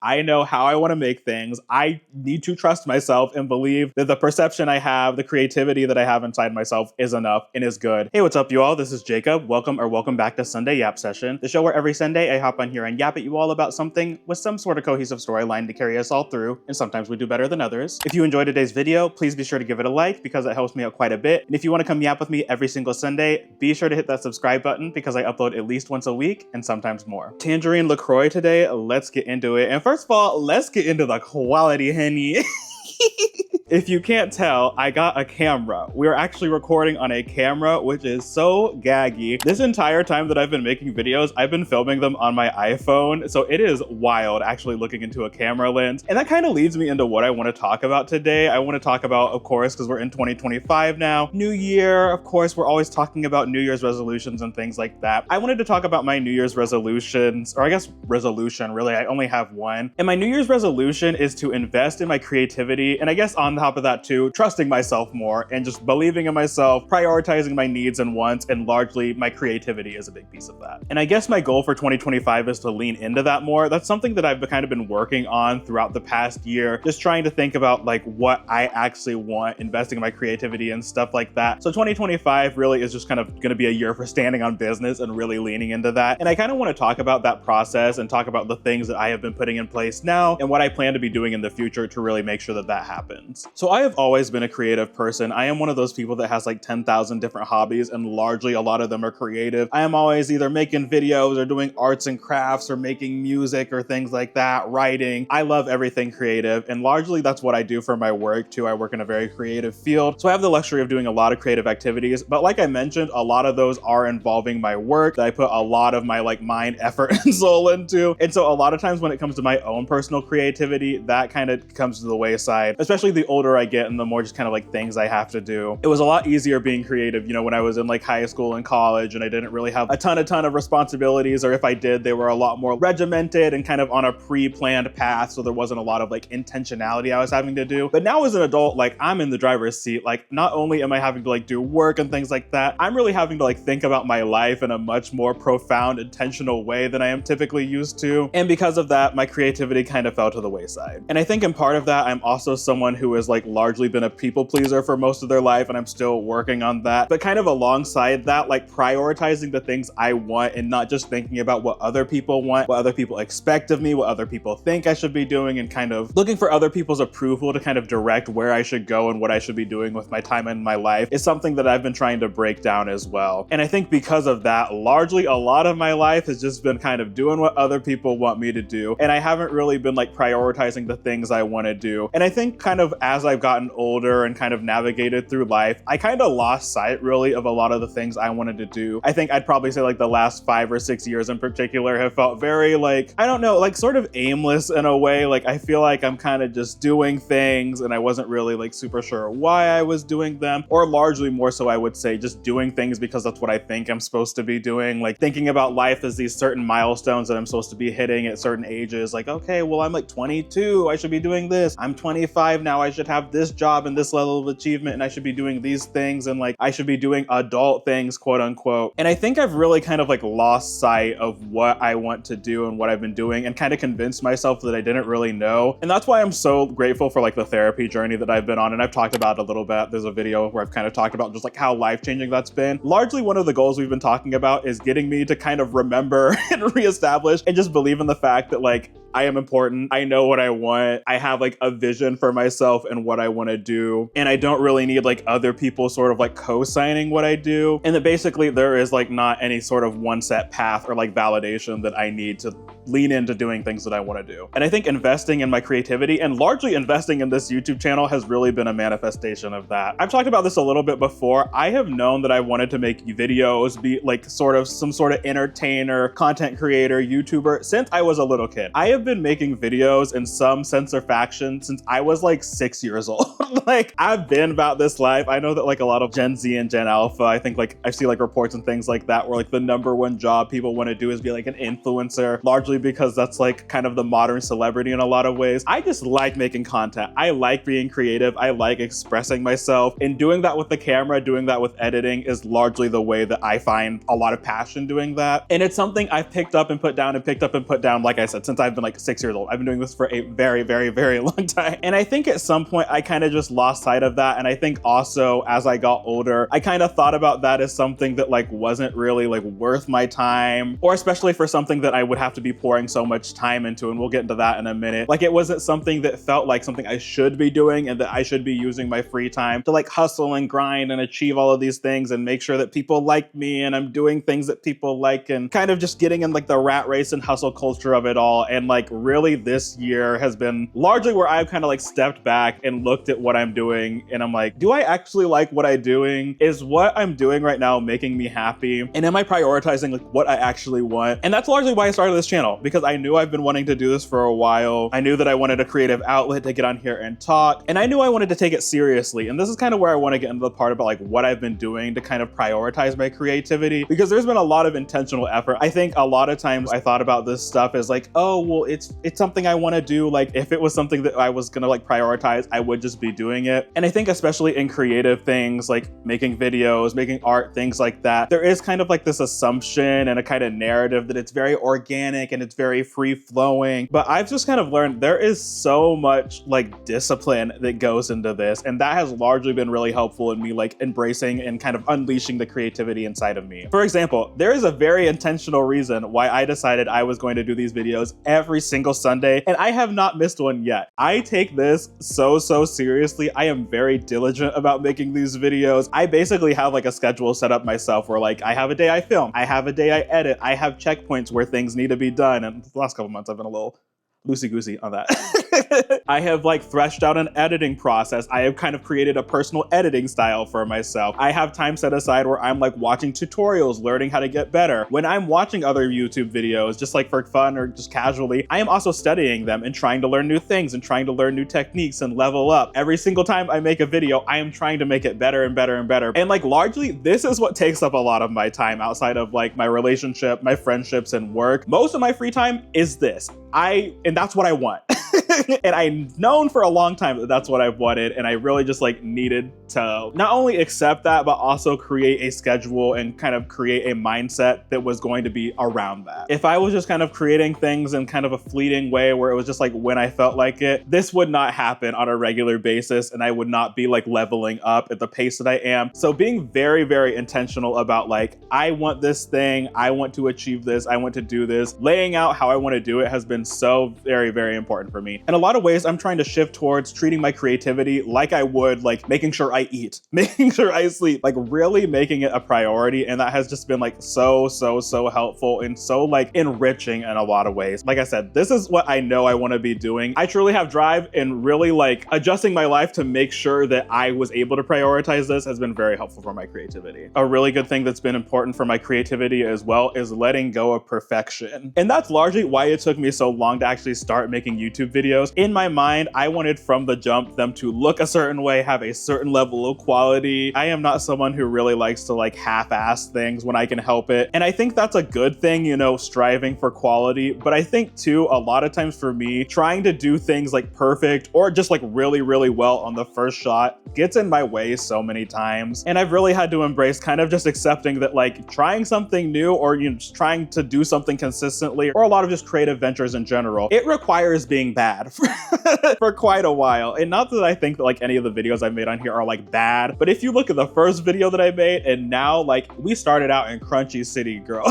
I know how I want to make things. I need to trust myself and believe that the perception I have, the creativity that I have inside myself is enough and is good. Hey, what's up, you all? This is Jacob. Welcome back to Sunday Yap Session, the show where every Sunday I hop on here and yap at you all about something with some sort of cohesive storyline to carry us all through, and sometimes we do better than others. If you enjoyed today's video, please be sure to give it a like because it helps me out quite a bit. And if you want to come yap with me every single Sunday, be sure to hit that subscribe button because I upload at least once a week and sometimes more. Tangerine LaCroix today, let's get into it. And first of all, let's get into the quality, honey. If you can't tell, I got a camera. We're actually recording on a camera, which is so gaggy. This entire time that I've been making videos, I've been filming them on my iPhone. So it is wild actually looking into a camera lens. And that kind of leads me into what I want to talk about today. I want to talk about, of course, because we're in 2025 now, New Year. Of course, we're always talking about New Year's resolutions and things like that. I wanted to talk about my New Year's resolutions, or I guess resolution, really. I only have one. And my New Year's resolution is to invest in my creativity. And I guess on top of that too, trusting myself more and just believing in myself, prioritizing my needs and wants, and largely my creativity is a big piece of that. And I guess my goal for 2025 is to lean into that more. That's something that I've kind of been working on throughout the past year, just trying to think about like what I actually want, investing in my creativity and stuff like that. So 2025 really is just kind of going to be a year for standing on business and really leaning into that. And I kind of want to talk about that process and talk about the things that I have been putting in place now and what I plan to be doing in the future to really make sure that that happens. So I have always been a creative person. I am one of those people that has like 10,000 different hobbies, and largely a lot of them are creative. I am always either making videos or doing arts and crafts or making music or things like that, writing. I love everything creative, and largely that's what I do for my work too. I work in a very creative field, so I have the luxury of doing a lot of creative activities, but like I mentioned, a lot of those are involving my work that I put a lot of my like mind, effort, and soul into. And so a lot of times when it comes to my own personal creativity, that kind of comes to the wayside, especially the older I get and the more just kind of like things I have to do. It was a lot easier being creative, you know, when I was in like high school and college and I didn't really have a ton of responsibilities, or if I did, they were a lot more regimented and kind of on a pre-planned path, so there wasn't a lot of like intentionality I was having to do. But now as an adult, like I'm in the driver's seat. Like not only am I having to like do work and things like that, I'm really having to like think about my life in a much more profound, intentional way than I am typically used to. And because of that, my creativity kind of fell to the wayside. And I think in part of that, I'm also someone who has like largely been a people pleaser for most of their life, and I'm still working on that. But kind of alongside that, like prioritizing the things I want and not just thinking about what other people want, what other people expect of me, what other people think I should be doing, and kind of looking for other people's approval to kind of direct where I should go and what I should be doing with my time and my life is something that I've been trying to break down as well. And I think because of that, largely a lot of my life has just been kind of doing what other people want me to do, and I haven't really been like prioritizing the things I want to do. And I think kind of as I've gotten older and kind of navigated through life, I kind of lost sight really of a lot of the things I wanted to do. I think I'd probably say like the last 5 or 6 years in particular have felt very like, I don't know, like sort of aimless in a way. Like I feel like I'm kind of just doing things and I wasn't really like super sure why I was doing them, or largely more so I would say just doing things because that's what I think I'm supposed to be doing. Like thinking about life as these certain milestones that I'm supposed to be hitting at certain ages. Like, okay, well I'm like 22, I should be doing this. I'm 25 now, I should have this job and this level of achievement, and I should be doing these things, and like I should be doing adult things, quote unquote. And I think I've really kind of like lost sight of what I want to do and what I've been doing, and kind of convinced myself that I didn't really know. And that's why I'm so grateful for like the therapy journey that I've been on, and I've talked about it a little bit. There's a video where I've kind of talked about just like how life-changing that's been. Largely one of the goals we've been talking about is getting me to kind of remember and reestablish and just believe in the fact that like I am important. I know what I want. I have like a vision for myself and what I want to do. And I don't really need like other people sort of like co-signing what I do. And that basically there is like not any sort of one set path or like validation that I need to lean into doing things that I want to do. And I think investing in my creativity and largely investing in this YouTube channel has really been a manifestation of that. I've talked about this a little bit before. I have known that I wanted to make videos, be like sort of some sort of entertainer, content creator, YouTuber since I was a little kid. I have been making videos in some sense or fashion since I was like 6 years old. Like, I've been about this life. I know that like a lot of Gen Z and Gen Alpha, I think like I see like reports and things like that where like the #1 job people want to do is be like an influencer, largely because that's like kind of the modern celebrity in a lot of ways. I just like making content. I like being creative. I like expressing myself, and doing that with the camera, doing that with editing is largely the way that I find a lot of passion doing that. And it's something I've picked up and put down and picked up and put down, like I said, since I've been like 6 years old. I've been doing this for a very, very, very long time. And I think at some point I kind of just lost sight of that. And I think also as I got older, I kind of thought about that as something that like wasn't really like worth my time, or especially for something that I would have to be pouring so much time into. And we'll get into that in a minute. Like, it wasn't something that felt like something I should be doing and that I should be using my free time to like hustle and grind and achieve all of these things and make sure that people like me and I'm doing things that people like, and kind of just getting in like the rat race and hustle culture of it all. And like really this year has been largely where I've kind of like stepped back and looked at what I'm doing, and I'm like, do I actually like what I'm doing? Is what I'm doing right now making me happy? And am I prioritizing like what I actually want? And that's largely why I started this channel, because I knew I've been wanting to do this for a while. I knew that I wanted a creative outlet to get on here and talk, and I knew I wanted to take it seriously. And this is kind of where I want to get into the part about like what I've been doing to kind of prioritize my creativity, because there's been a lot of intentional effort. I think a lot of times I thought about this stuff as like, oh, well, it's something I want to do. Like, if it was something that I was gonna like prioritize, I would just be doing it. And I think especially in creative things like making videos, making art, things like that, there is kind of like this assumption and a kind of narrative that it's very organic and it's very free flowing. But I've just kind of learned there is so much like discipline that goes into this, and that has largely been really helpful in me like embracing and kind of unleashing the creativity inside of me. For example, there is a very intentional reason why I decided I was going to do these videos every single Sunday, and I have not missed one yet. I take this so seriously. I am very diligent about making these videos. I basically have like a schedule set up myself where like I have a day I film, I have a day I edit, I have checkpoints where things need to be done. And the last couple months I've been a little loosey-goosey on that. I have like threshed out an editing process. I have kind of created a personal editing style for myself. I have time set aside where I'm like watching tutorials, learning how to get better. When I'm watching other YouTube videos, just like for fun or just casually, I am also studying them and trying to learn new things and trying to learn new techniques and level up. Every single time I make a video, I am trying to make it better and better and better. And like largely, this is what takes up a lot of my time outside of like my relationship, my friendships, and work. Most of my free time is this. And that's what I want. And I've known for a long time that that's what I've wanted, and I really just like needed to not only accept that, but also create a schedule and kind of create a mindset that was going to be around that. If I was just kind of creating things in kind of a fleeting way where it was just like when I felt like it, this would not happen on a regular basis, and I would not be like leveling up at the pace that I am. So being very intentional about like, I want this thing, I want to achieve this, I want to do this, laying out how I want to do it has been so very important for me. In a lot of ways, I'm trying to shift towards treating my creativity like I would like making sure I eat, making sure I sleep, like really making it a priority. And that has just been like so helpful and so like enriching in a lot of ways. Like I said, this is what I know I want to be doing. I truly have drive, and really like adjusting my life to make sure that I was able to prioritize this has been very helpful for my creativity. A really good thing that's been important for my creativity as well is letting go of perfection. And that's largely why it took me so long to actually start making YouTube videos. In my mind, I wanted from the jump them to look a certain way, have a certain level of quality. I am not someone who really likes to like half-ass things when I can help it. And I think that's a good thing, you know, striving for quality. But I think too, a lot of times for me, trying to do things like perfect or just like really well on the first shot gets in my way so many times. And I've really had to embrace kind of just accepting that like trying something new, or you know, just trying to do something consistently, or a lot of just creative ventures in general, it requires being bad for quite a while. And not that I think that like any of the videos I've made on here are like bad, but if you look at the first video that I made and now, like we started out in Crunchy City, girl.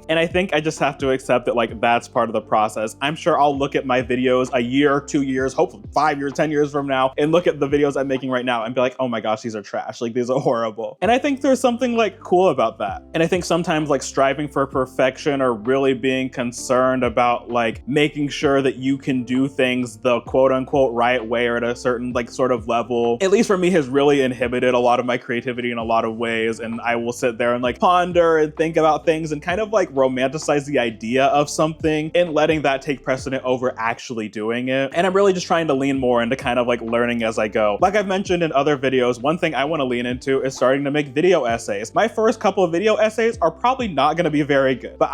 And I think I just have to accept that like that's part of the process. I'm sure I'll look at my videos a year, 2 years, hopefully 5 years, 10 years from now, and look at the videos I'm making right now and be like, oh my gosh, these are trash. Like these are horrible. And I think there's something like cool about that. And I think sometimes like striving for perfection or really being concerned about like making sure that you can do things the quote unquote right way or at a certain like sort of level, at least for me, has really inhibited a lot of my creativity in a lot of ways. And I will sit there and like ponder and think about things and kind of like romanticize the idea of something and letting that take precedent over actually doing it. And I'm really just trying to lean more into kind of like learning as I go. Like I've mentioned in other videos, one thing I want to lean into is starting to make video essays. My first couple of video essays are probably not going to be very good, but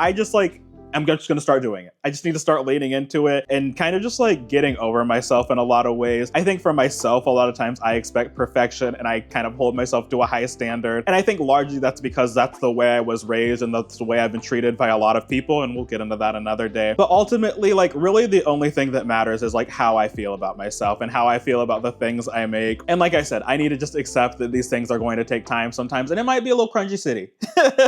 I'm just gonna start doing it. I just need to start leaning into it and kind of just like getting over myself in a lot of ways. I think for myself, a lot of times I expect perfection and I kind of hold myself to a high standard. And I think largely that's because that's the way I was raised and that's the way I've been treated by a lot of people. And we'll get into that another day. But ultimately, like really the only thing that matters is like how I feel about myself and how I feel about the things I make. And like I said, I need to just accept that these things are going to take time sometimes. And it might be a little crunchy city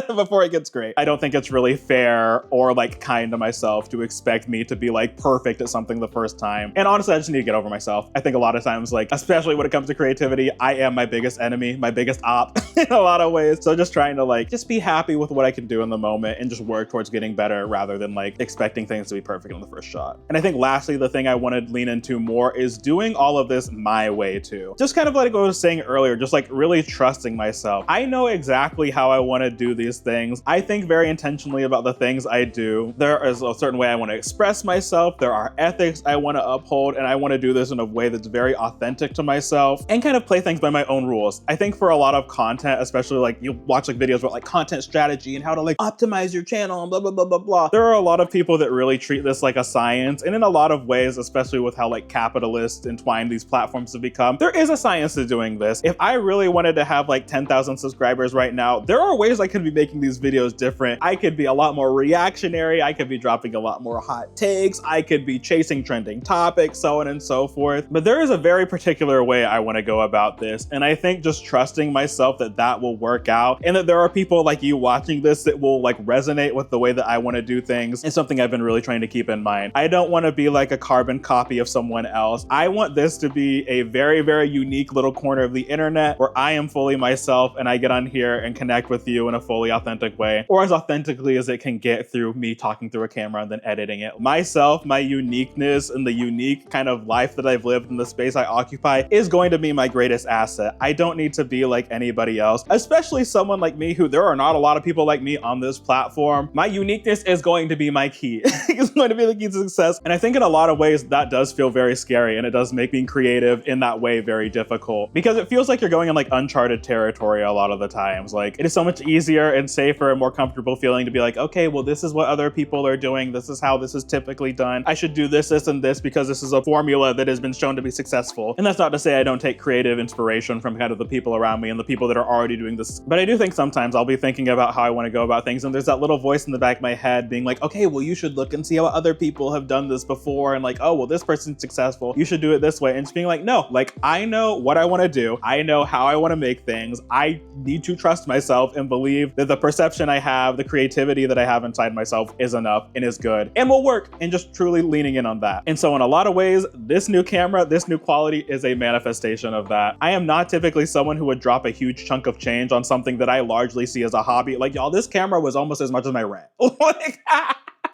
before it gets great. I don't think it's really fair or like kind to myself to expect me to be like perfect at something the first time. And honestly, I just need to get over myself. I think a lot of times, like, especially when it comes to creativity, I am my biggest enemy, my biggest op in a lot of ways. So just trying to like, just be happy with what I can do in the moment and just work towards getting better rather than like expecting things to be perfect on the first shot. And I think lastly, the thing I want to lean into more is doing all of this my way too. Just kind of like what I was saying earlier, just like really trusting myself. I know exactly how I want to do these things. I think very intentionally about the things I do. There is a certain way I want to express myself. There are ethics I want to uphold, and I want to do this in a way that's very authentic to myself and kind of play things by my own rules. I think for a lot of content, especially like you watch like videos about like content strategy and how to like optimize your channel and blah, blah, blah, blah, blah. There are a lot of people that really treat this like a science. And in a lot of ways, especially with how like capitalist entwined these platforms have become, there is a science to doing this. If I really wanted to have like 10,000 subscribers right now, there are ways I could be making these videos different. I could be a lot more reactionary. I could be dropping a lot more hot takes. I could be chasing trending topics, so on and so forth. But there is a very particular way I want to go about this. And I think just trusting myself that that will work out and that there are people like you watching this that will like resonate with the way that I want to do things is something I've been really trying to keep in mind. I don't want to be like a carbon copy of someone else. I want this to be a very, very unique little corner of the internet where I am fully myself and I get on here and connect with you in a fully authentic way, or as authentically as it can get through me talking through a camera and then editing it. Myself, my uniqueness, and the unique kind of life that I've lived in the space I occupy is going to be my greatest asset. I don't need to be like anybody else, especially someone like me who there are not a lot of people like me on this platform. My uniqueness is going to be my key. It's going to be the key to success. And I think in a lot of ways that does feel very scary, and it does make being creative in that way very difficult because it feels like you're going in like uncharted territory a lot of the times. Like it is so much easier and safer and more comfortable feeling to be like, okay, well, this is what other people are doing. This is how this is typically done. I should do this, this, and this because this is a formula that has been shown to be successful. And that's not to say I don't take creative inspiration from kind of the people around me and the people that are already doing this. But I do think sometimes I'll be thinking about how I want to go about things, and there's that little voice in the back of my head being like, okay, well, you should look and see how other people have done this before, and like, oh, well, this person's successful. You should do it this way. And just being like, no, like I know what I want to do. I know how I want to make things. I need to trust myself and believe that the perception I have, the creativity that I have inside myself is enough and is good and will work, and just truly leaning in on that. And so in a lot of ways, this new camera, this new quality is a manifestation of that. I am not typically someone who would drop a huge chunk of change on something that I largely see as a hobby. Like, y'all, this camera was almost as much as my rent. Like,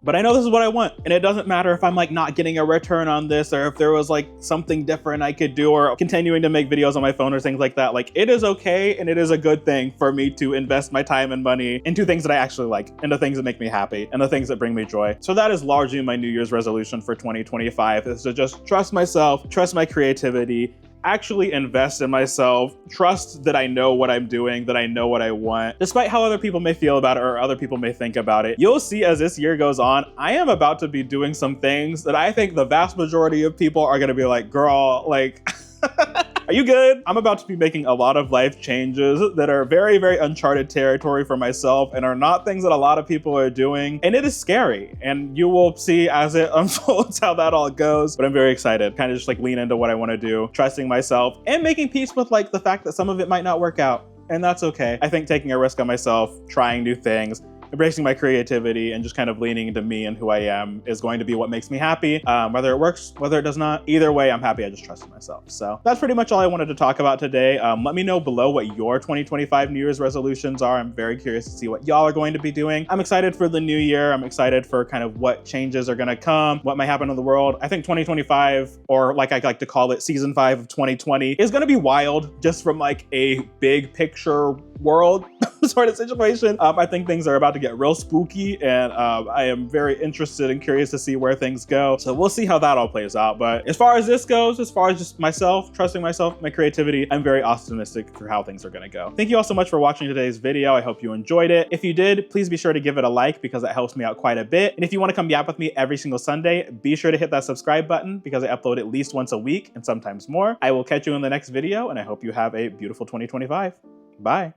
but I know this is what I want. And it doesn't matter if I'm like not getting a return on this, or if there was like something different I could do, or continuing to make videos on my phone or things like that. Like it is okay. And it is a good thing for me to invest my time and money into things that I actually like, and the things that make me happy and the things that bring me joy. So that is largely my New Year's resolution for 2025, is to just trust myself, trust my creativity, actually invest in myself, trust that I know what I'm doing, that I know what I want, despite how other people may feel about it or other people may think about it. You'll see as this year goes on, I am about to be doing some things that I think the vast majority of people are gonna be like, girl, like, are you good? I'm about to be making a lot of life changes that are very, very uncharted territory for myself and are not things that a lot of people are doing. And it is scary. And you will see as it unfolds how that all goes. But I'm very excited. Kind of just like lean into what I want to do, trusting myself and making peace with like the fact that some of it might not work out. And that's okay. I think taking a risk on myself, trying new things, embracing my creativity and just kind of leaning into me and who I am is going to be what makes me happy. Whether it works, whether it does not, either way, I'm happy I just trusted myself. So that's pretty much all I wanted to talk about today. Let me know below what your 2025 New Year's resolutions are. I'm very curious to see what y'all are going to be doing. I'm excited for the new year. I'm excited for kind of what changes are gonna come, what might happen in the world. I think 2025, or like I like to call it season 5 of 2020, is gonna be wild just from like a big picture world sort of situation. I think things are about to get real spooky, and I am very interested and curious to see where things go. So we'll see how that all plays out. But as far as this goes, as far as just myself, trusting myself, my creativity, I'm very optimistic for how things are gonna go. Thank you all so much for watching today's video. I hope you enjoyed it. If you did, please be sure to give it a like because that helps me out quite a bit. And if you want to come yap with me every single Sunday, be sure to hit that subscribe button because I upload at least once a week and sometimes more. I will catch you in the next video, and I hope you have a beautiful 2025. Bye.